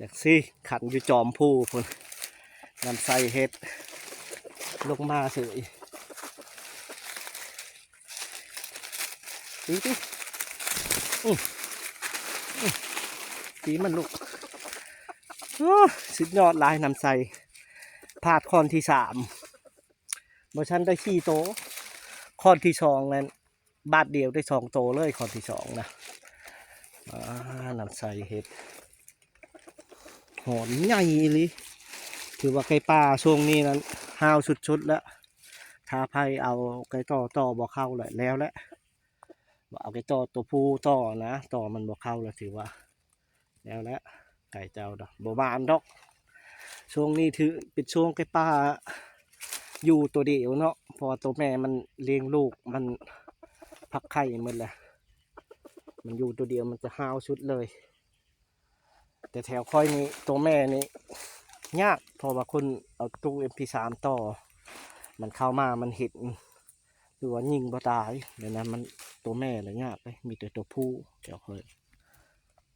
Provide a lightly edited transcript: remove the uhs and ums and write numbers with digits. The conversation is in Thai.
จากซี่ขันอยู่จอมผู้คนนำใส่เห็ดลงมาเสยตีตีตีมันลูกสุดยอดลายนำใส่พาดคอนที่3เมื่อฉันได้4 โตคอนที่2นั้นบาทเดียวได้2 โตเลยคอนที่2นะนำใส่เห็ดหอนใหญ่เลยถือว่าไก่ป่าช่วงนี้นั้นห้าวชุดๆแล้วถ้าไพ่เอาไก่ต่อบ่เข้าเลยแล้วแหละเอาไก่ตัวผู้ต่อนะต่อมันบ่เข้าแล้วถือว่าแล้วแหละไก่เจ้าดอกบ่บานดอกช่วงนี้ถือเป็นช่วงไก่ป่าอยู่ตัวเดียวเนาะพอตัวแม่มันเลี้ยงลูกมันพักไข่หมดเลยมันอยู่ตัวเดียวมันจะห้าวชุดเลยแต่แถวค่อยนี้ตัวแม่นี่ยากเพราะว่าคนเอาตู้ MP3 ต่อมันเข้ามามันเห็นหรือว่ายิงบ่ตายเดี๋ยวนั้นมันตัวแม่เลยยากเลยมีแต่ตัวผู้แถวค่อย